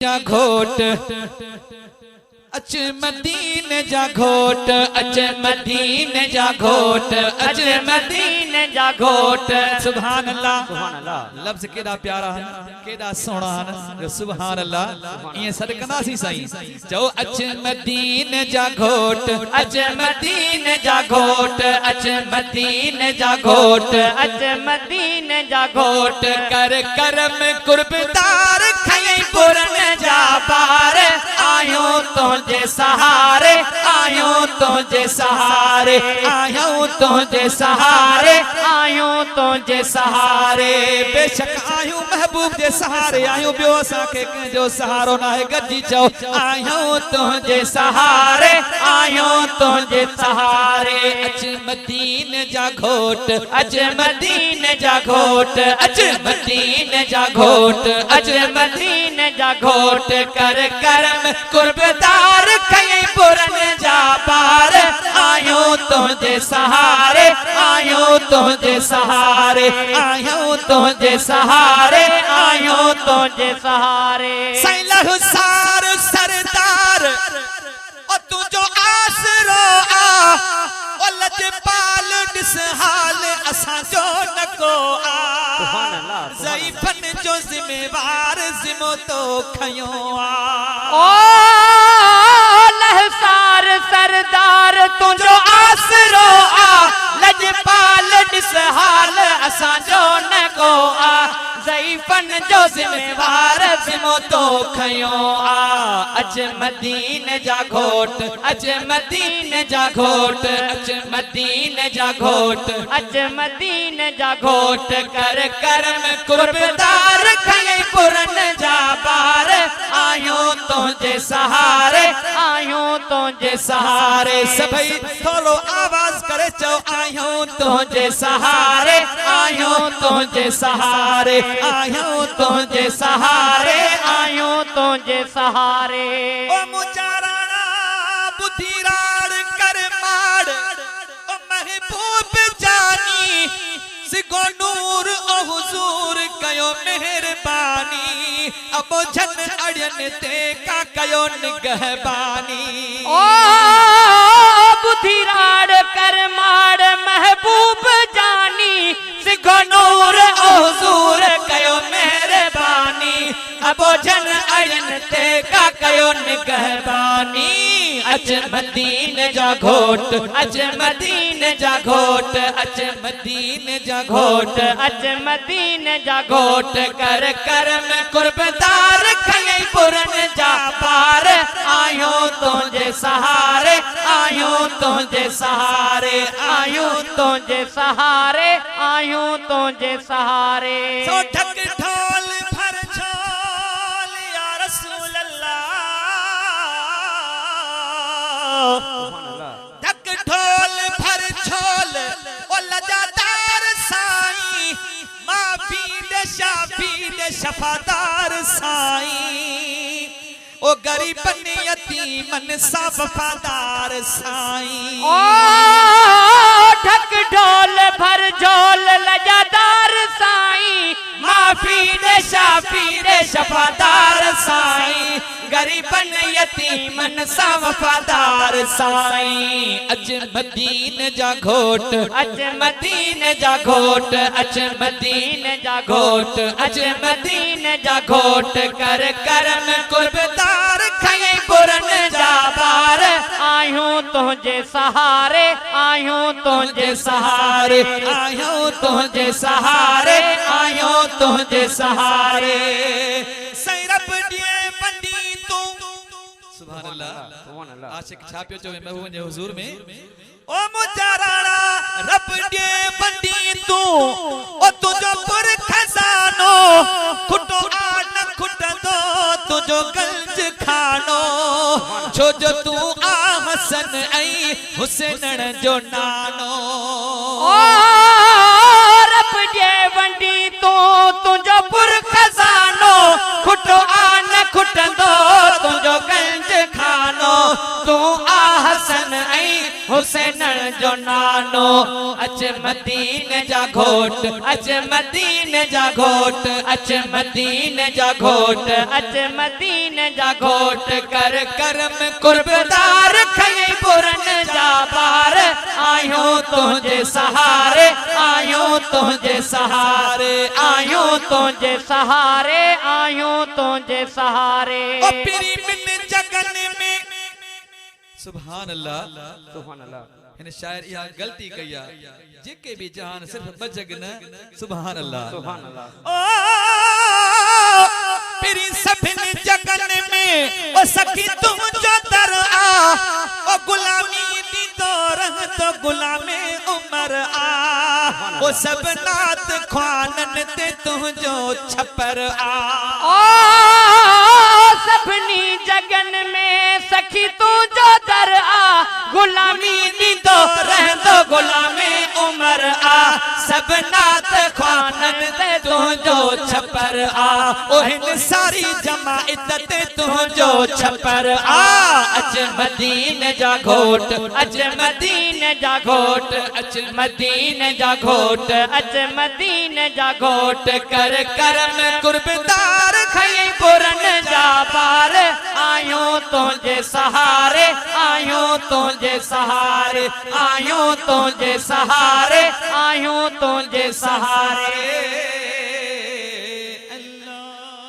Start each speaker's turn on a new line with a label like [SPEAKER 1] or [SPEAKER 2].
[SPEAKER 1] जा घोट अच मदीने जा घोट अच मदीने जा घोट अच मदीने जा घोट। सुभान अल्लाह लफ्ज़ केड़ा प्यारा है केड़ा सोना है सुभान अल्लाह ये सदकना सी सही जो अच मदीने जा घोट अच मदीने जा घोट अच मदीने जा घोट
[SPEAKER 2] अच मदीने जा
[SPEAKER 1] घोट कर करम कुर्बदार खई पुरन जा पार आयो तुझे सहारे आयो तुझे सहारे आयो तुझे सहारे
[SPEAKER 2] आयो तुझे
[SPEAKER 1] सहारे। बेशक आयो महबूब जे सहारे आयो बियो असांखे कंहिंजो सहारो ना है गजी चओ आयो तुझे सहारे आयो तुझे सहारे। अच मदीने जा घोट अच मदीने जा घोट अच मदीने जा घोट अच
[SPEAKER 2] मदीने जा
[SPEAKER 1] घोट कर करम कुर्बदार खई पुरन जा पार आयो तुझे सहारे आयो तुझे सहारे आयो तुझे सहारे आयो
[SPEAKER 2] तुझे सहारे।
[SPEAKER 1] सैलह सार सरदार ओ तू जो आसरो आ ओ लजपाल दिस हाल असा जो नको आ ज़ईफ़न जो जिम्मेवार जिमो तो खयो आ
[SPEAKER 2] ओ लहसार सरदार तू जो आसरो आ लजपाल दिस हाल असा जो नको आ ज़ईफ़न जो जिम्मेवार जिमो तो
[SPEAKER 1] खयो आ। अच मदीने जा घोट अच मदीने जा घोट अच मदीने जा घोट
[SPEAKER 2] अच मदीने जा
[SPEAKER 1] घोट कर करम कुर्बदार खई पुरन जा पार आयो तुझे सहारे
[SPEAKER 2] आयो तुझे
[SPEAKER 1] सहारे। सभई थोड़ो आवाज करे चो आयो तुझे सहारे आयो तुझे सहारे आयो तुझे सहारे
[SPEAKER 2] आयो तुझे सहारे।
[SPEAKER 1] ओ मुचाराना बुद्धिराड़ कर माड़ ओ महबूब जानी सिगो नूर ओ हुजूर कयो मेहरबानी अब जन अड़न ते का कयो निगहबानी।
[SPEAKER 2] ओ बुद्धिराड़ कर माड़ महबूब जानी सिगो नूर ओ हुजूर
[SPEAKER 1] कयो मेहरबानी अब जन अड़न ते का कयो निगहबानी। अच मदीने जा घोट अच मदीने जा घोट अच मदीने जा घोट
[SPEAKER 2] अच मदीने जा
[SPEAKER 1] घोट कर करम कुर्बदार खई पुरन जा पार आयो तुझे सहारे आयो तुझे सहारे आयो
[SPEAKER 2] तुझे सहारे आयो तुझे सहारे।
[SPEAKER 1] सो ढक ढोल भर झोल या रसूल अल्लाह ढक ढोल भर झोल ओ लजादार साईं माफी दे शाफी दे शफादार साईं ओ गरीबन यतीमन सा वफादार साईं।
[SPEAKER 2] ओ ढक ढोल भर झोल लजादार साईं
[SPEAKER 1] माफी दे शाफी दे शफादार साईं गरीबन यतीमन सा वफादार साईं। अच मदीने जा घोट
[SPEAKER 2] अच
[SPEAKER 1] मदीने जा घोट अच मदीने जा घोट अच मदीने जा घोट कर करम कुर्बदार खई पुरन जा पार
[SPEAKER 2] आयो तुझे सहारे आयो तुझे
[SPEAKER 1] सहारे आयो तुझे सहारे आयो तुझे सहारे। सैरब दिए बंदी तू सुभान अल्लाह आशिक छापियो जो महबूब जे हुजूर में ओ मुचाराना रब दिए बंदी तू ओ तुझो पुर खजानो खुटो आन खुटदो तुझो गंज खानो छो जो तू आ हसन आई हुसैन जो नानो।
[SPEAKER 2] ओ रब जे वंडी तू तुझो पुर खजानो खुटो आन खुटंदो
[SPEAKER 1] तुझो गंज खानो तू आ हसन आई
[SPEAKER 2] हुसैन जो नानो अच मदीने जा घोट अच मदीने जा घोट अच मदीने जा घोट अच मदीने जा घोट कर करम कुर्बदार खई पुरन जा बार आयो तुझे सहारे आयो तुझे सहारे आयो तुझे सहारे आयो तुझे सहारे
[SPEAKER 1] ओ पीरी मिन जगन में सुभान अल्लाह
[SPEAKER 2] सुभान अल्लाह
[SPEAKER 1] हिन शायर इहा गलती कई आहे जेके भी जहान सिर्फ ब जग न सुभान अल्लाह
[SPEAKER 2] सुभान अल्लाह
[SPEAKER 1] ओ पीरी सभिन जगन में ओ सखी तुम जो दर आ ओ गुलामी दी तो रह तो गुलामे उमर आ ओ सब नात ख्वानन ते तू जो छपर आ
[SPEAKER 2] ओ सभनी जगन में सखी तू जो दर आ गुलामी दी तो रह दो गुलामे उमर आ सब नात ख्वानन ते तू जो छपर आ
[SPEAKER 1] ओ हिन सारी जमात ते तू जो छपर आ
[SPEAKER 2] अच मदीने जा घोट अच मदीने जा घोट अच मदीने जा घोट अच मदीने जा घोट कर करम कुर्बदार खई पुरन जा पार आयो तुझे सहारे आयो तुझे सहारे आयो तुझे सहारे आयो तुझे सहारे